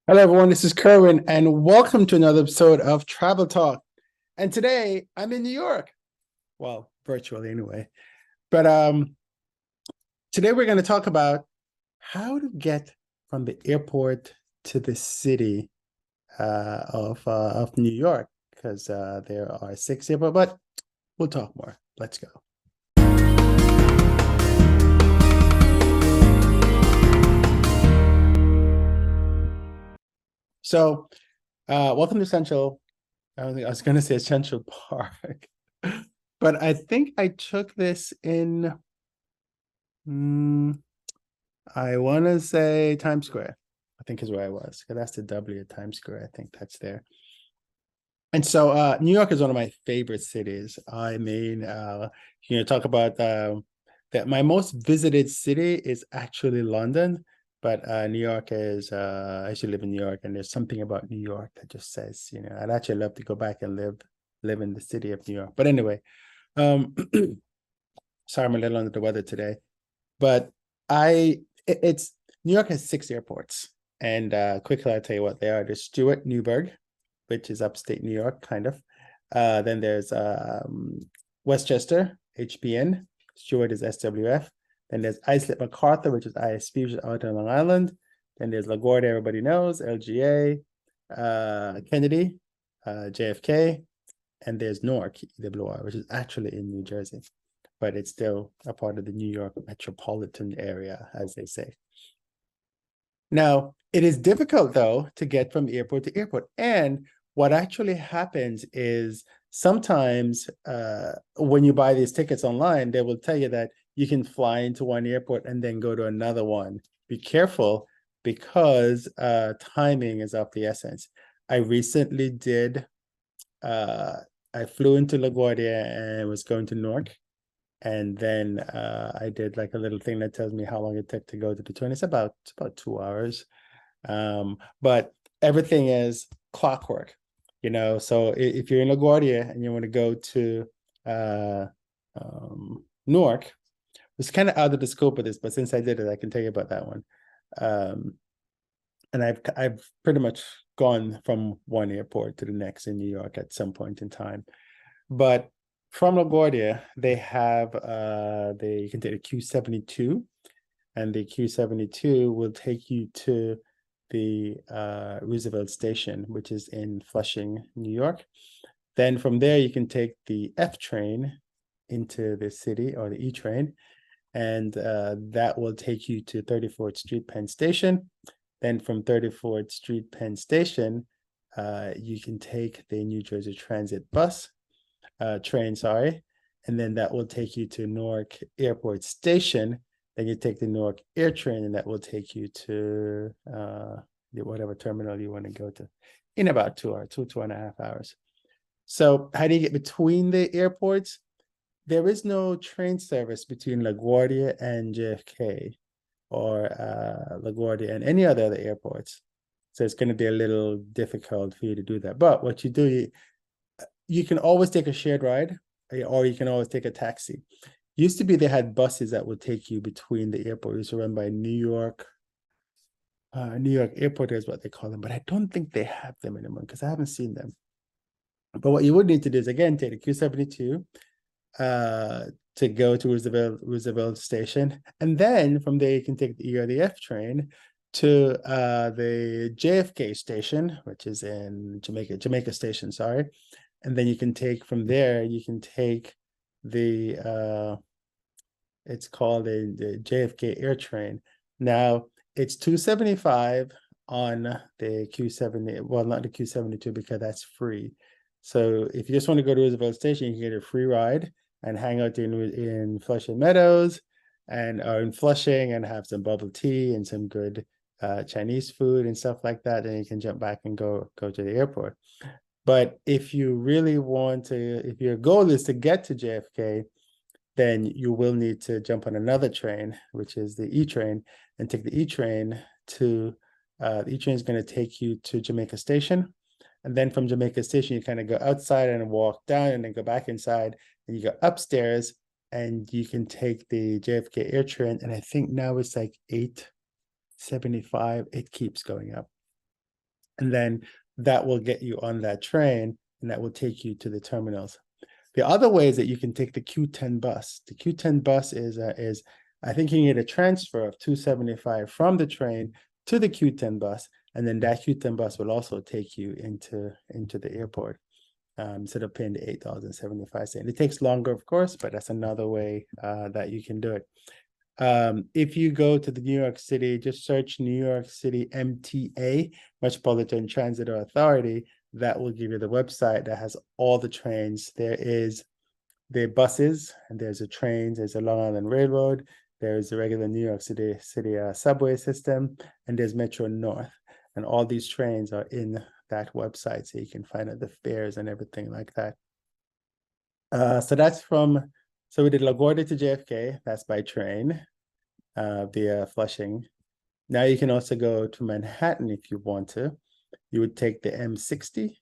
Hello, everyone. This is Kerwin, and welcome to another episode of Travel Talk. And today I'm in New York. Well, virtually anyway. But today we're going to talk about how to get from the airport to the city of New York, because there are 6 airports. But we'll talk more. Let's go. So, welcome to Central. I was going to say Central Park, but I think I took this in. I want to say Times Square, I think is where I was. Because that's the W at Times Square. I think that's there. And so New York is one of my favorite cities. I mean, talk about that my most visited city is actually London, but New York is, I actually live in New York, and there's something about New York that just says, I'd actually love to go back and live in the city of New York. But anyway, sorry, I'm a little under the weather today, but it's New York has 6 airports, and quickly I'll tell you what they are. There's Stewart-newburg, which is upstate New York, kind of. Then there's Westchester, HBN. Stewart is SWF. Then there's Islip MacArthur, which is ISP, which is out on Long Island. Then there's LaGuardia, everybody knows, LGA. Kennedy, JFK. And there's Newark, EWR, which is actually in New Jersey, but it's still a part of the New York metropolitan area, as they say. Now, it is difficult, though, to get from airport to airport. And what actually happens is sometimes when you buy these tickets online, they will tell you that you can fly into one airport and then go to another one. Be careful, because timing is of the essence. I recently I flew into LaGuardia and was going to Newark. And then I did like a little thing that tells me how long it took to go to the train. It's about 2 hours. But everything is clockwork, So if you're in LaGuardia and you want to go to Newark, it's kind of out of the scope of this, but since I did it, I can tell you about that one. And I've pretty much gone from one airport to the next in New York at some point in time. But from LaGuardia, they have you can take the Q72, and the Q72 will take you to the Roosevelt Station, which is in Flushing, New York. Then from there, you can take the F train into the city, or the E train, and that will take you to 34th Street Penn Station. Then from 34th Street Penn Station, you can take the New Jersey Transit train, and then that will take you to Newark Airport Station. Then you take the Newark Air train, and that will take you to whatever terminal you want to go to in about 2 hours, 2.5 hours. So how do you get between the airports? There is no train service between LaGuardia and JFK, or LaGuardia and any other airports. So it's going to be a little difficult for you to do that. But what you do, you can always take a shared ride, or you can always take a taxi. Used to be they had buses that would take you between the airports. It used to run by New York Airport is what they call them, but I don't think they have them anymore because I haven't seen them. But what you would need to do is, again, take the Q72 to go to Roosevelt Station, and then from there you can take the F train to the JFK station, which is in Jamaica Station, sorry. And then you can take from there, you can take the it's called the JFK Air train. Now it's $275 on the Q70, well, not the Q72, because that's free. So if you just want to go to Roosevelt Station, you can get a free ride and hang out in Flushing Meadows and in Flushing, and have some bubble tea and some good Chinese food and stuff like that. Then you can jump back and go to the airport. But if you really want to, if your goal is to get to JFK, then you will need to jump on another train, which is the E train, and take the E train to, the E train is going to take you to Jamaica Station. And then from Jamaica Station, you kind of go outside and walk down, and then go back inside, and you go upstairs, and you can take the JFK Air train. And I think now it's like $8.75. It keeps going up. And then that will get you on that train, and that will take you to the terminals. The other way is that you can take the Q10 bus. The Q10 bus is I think you get a transfer of $275 from the train to the Q10 bus, and then that Q10 bus will also take you into the airport. Instead of paying the $8.75. It takes longer, of course, but that's another way that you can do it. If you go to the New York City, just search New York City MTA, Metropolitan Transit Authority. That will give you the website that has all the trains. There are buses, and there's a trains, there's a Long Island Railroad, there's a regular New York City subway system, and there's Metro North. And all these trains are in that website, so you can find out the fares and everything like that. So we did LaGuardia to JFK, that's by train, via Flushing. Now you can also go to Manhattan if you want to. You would take the M60,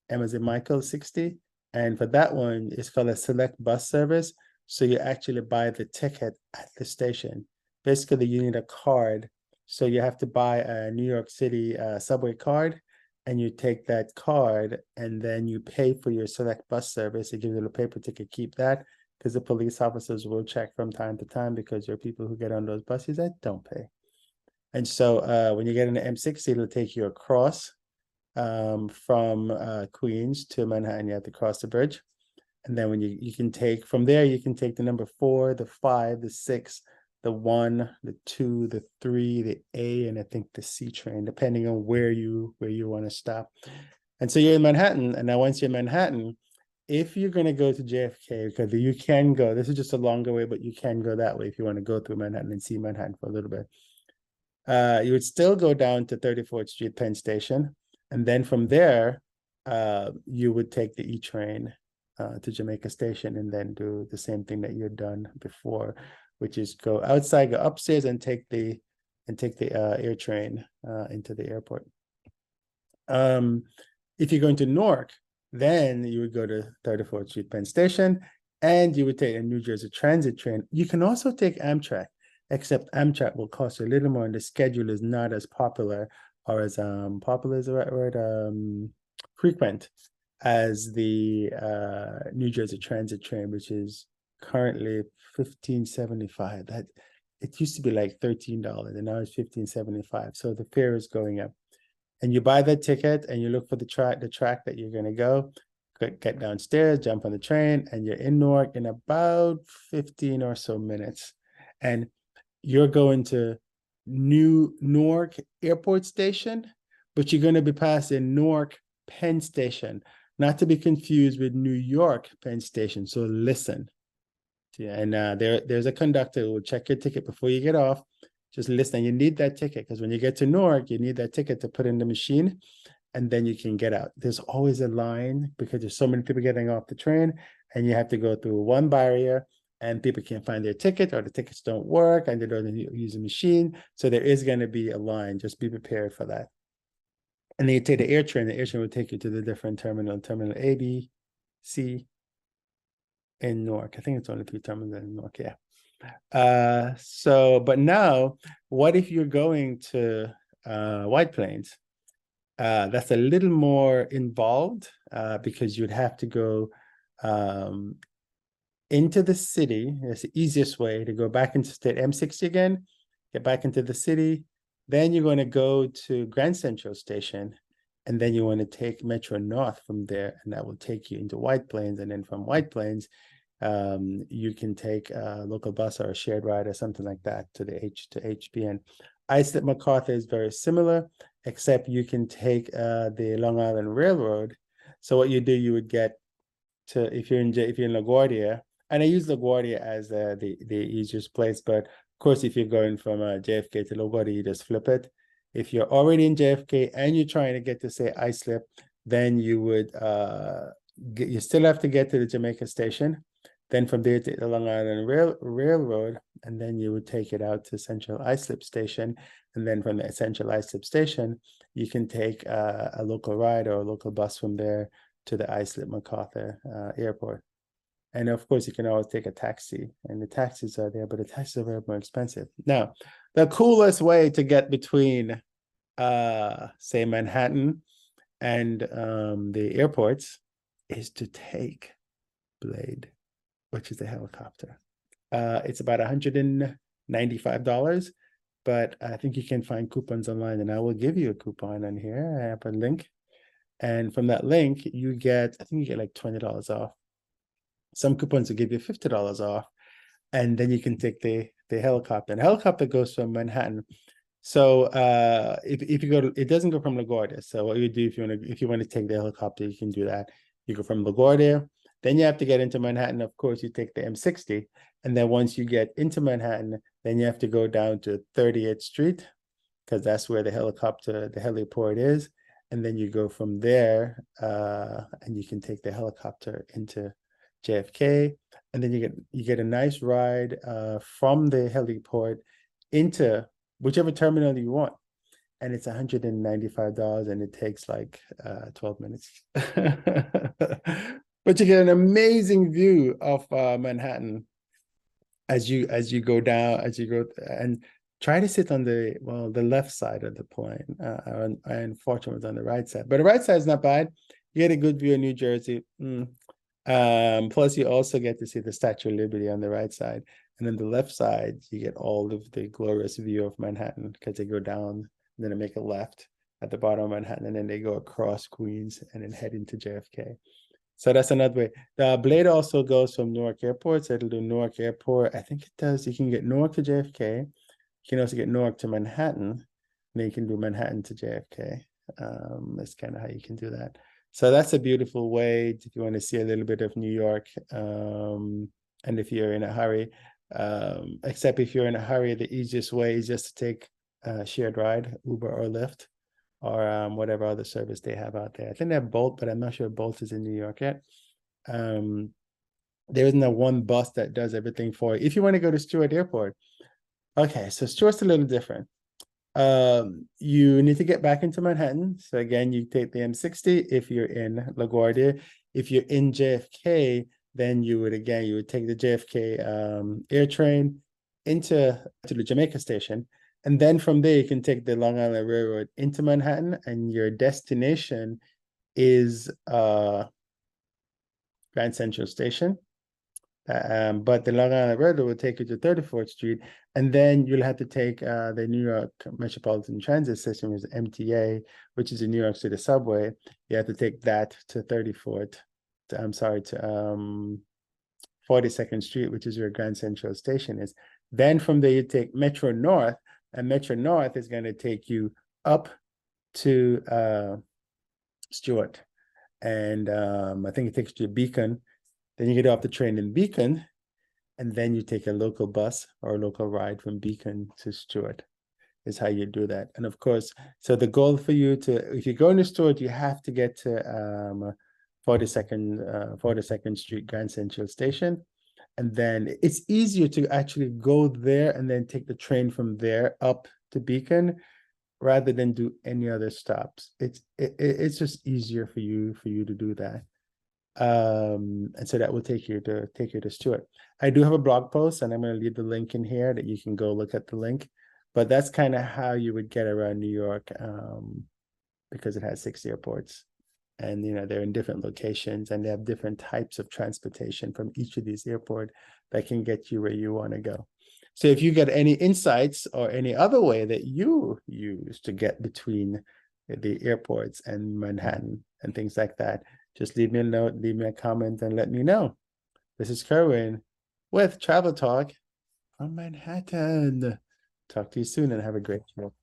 M as in Michael 60, and for that one, it's called a select bus service. So you actually buy the ticket at the station. Basically, you need a card. So you have to buy a New York City subway card, and you take that card, and then you pay for your select bus service. They give you a paper ticket, keep that, because the police officers will check from time to time, because there are people who get on those buses that don't pay. And so when you get in the M60, it'll take you across from Queens to Manhattan. You have to cross the bridge. And then when you can take, from there, you can take the number 4, the 5, the 6, the 1, the 2, the 3, the A, and I think the C train, depending on where you want to stop. And so you're in Manhattan, and now once you're in Manhattan, if you're going to go to JFK, because you can go, this is just a longer way, but you can go that way if you want to go through Manhattan and see Manhattan for a little bit. You would still go down to 34th Street Penn Station, and then from there, you would take the E train to Jamaica Station, and then do the same thing that you've done before, which is go outside, go upstairs, and take the air train into the airport. If you're going to Newark, then you would go to 34th Street Penn Station, and you would take a New Jersey Transit train. You can also take Amtrak, except Amtrak will cost you a little more, and the schedule is not as popular, or as popular is the right word, frequent as the New Jersey Transit train, which is currently $15.75. That it used to be like $13, and now it's $15.75. So the fare is going up. And you buy that ticket, and you look for the track that you're going to go. Get downstairs, jump on the train, and you're in Newark in about 15 or so minutes. And you're going to New Newark Airport Station, but you're going to be passing Newark Penn Station, not to be confused with New York Penn Station. So listen. Yeah, and there's a conductor who will check your ticket before you get off. Just listen. You need that ticket, because when you get to Newark, you need that ticket to put in the machine, and then you can get out. There's always a line, because there's so many people getting off the train, and you have to go through one barrier, and people can't find their ticket, or the tickets don't work, and they don't use a machine. So there is going to be a line. Just be prepared for that. And then you take the air train. The air train will take you to the different terminal A, B, C in Newark. I think it's only 3 terminals in Newark, yeah. But now, what if you're going to White Plains? That's a little more involved, because you'd have to go into the city. It's the easiest way to go back into state M60 again, get back into the city. Then you're going to go to Grand Central Station, and then you want to take Metro North from there, and that will take you into White Plains. And then from White Plains, you can take a local bus or a shared ride or something like that to HPN. Islip MacArthur is very similar, except you can take the Long Island Railroad. So what you do, you would get to, if you're in LaGuardia, and I use LaGuardia as the easiest place, but of course, if you're going from JFK to LaGuardia, you just flip it. If you're already in JFK and you're trying to get to, say, Islip, then you would you still have to get to the Jamaica Station. Then from there to the Long Island Railroad, and then you would take it out to Central Islip Station. And then from the Central Islip Station, you can take a local ride or a local bus from there to the Islip MacArthur Airport. And of course, you can always take a taxi, and the taxis are there, but the taxis are very more expensive. Now, the coolest way to get between, say, Manhattan and the airports is to take Blade, which is a helicopter. It's about $195, but I think you can find coupons online, and I will give you a coupon on here. I have a link, and from that link, you get, I think you get like $20 off. Some coupons will give you $50 off, and then you can take the helicopter. And the helicopter goes from Manhattan. So if you go to, it doesn't go from LaGuardia. So what you do if you want to take the helicopter, you can do that. You go from LaGuardia, then you have to get into Manhattan. Of course, you take the M60, and then once you get into Manhattan, then you have to go down to 30th Street, because that's where the heliport is, and then you go from there, and you can take the helicopter into JFK, and then you get a nice ride from the heliport into whichever terminal you want, and it's $195, and it takes like 12 minutes. But you get an amazing view of Manhattan as you go down, and try to sit on the left side of the plane. I unfortunately was on the right side, but the right side is not bad. You get a good view of New Jersey. Plus, you also get to see the Statue of Liberty on the right side. And then the left side, you get all of the glorious view of Manhattan, because they go down and then they make a left at the bottom of Manhattan, and then they go across Queens and then head into JFK. So that's another way. The Blade also goes from Newark Airport. So it'll do Newark Airport. I think it does. You can get Newark to JFK. You can also get Newark to Manhattan. And then you can do Manhattan to JFK. That's kind of how you can do that. So that's a beautiful way if you want to see a little bit of New York. And if you're in a hurry, except if you're in a hurry, the easiest way is just to take a shared ride, Uber or Lyft, or whatever other service they have out there. I think they have Bolt, but I'm not sure Bolt is in New York yet. There isn't a one bus that does everything for you. If you want to go to Stewart Airport, okay, so Stewart's a little different. You need to get back into Manhattan. So again, you take the M60 if you're in LaGuardia. If you're in JFK, then you would take the JFK air train to the Jamaica station. And then from there, you can take the Long Island Railroad into Manhattan, and your destination is Grand Central Station. But the Long Island Railroad will take you to 34th Street, and then you'll have to take the New York Metropolitan Transit System, which is MTA, which is the New York City subway. You have to take that to 42nd Street, which is where Grand Central Station is. Then from there, you take Metro North, and Metro North is going to take you up to Stewart. And I think it takes you to Beacon. Then you get off the train in Beacon, and then you take a local bus or a local ride from Beacon to Stewart, is how you do that. And of course, so the goal for you if you're going to Stewart, you have to get to 42nd Street Grand Central Station. And then it's easier to actually go there and then take the train from there up to Beacon, rather than do any other stops. It's just easier for you to do that. And so that will take you to Stewart. I do have a blog post, and I'm going to leave the link in here that you can go look at the link. But that's kind of how you would get around New York, because it has 6 airports, and they're in different locations, and they have different types of transportation from each of these airports that can get you where you want to go. So if you get any insights or any other way that you use to get between the airports and Manhattan and things like that, just leave me a note, leave me a comment, and let me know. This is Kerwin with Travel Talk from Manhattan. Talk to you soon, and have a great trip.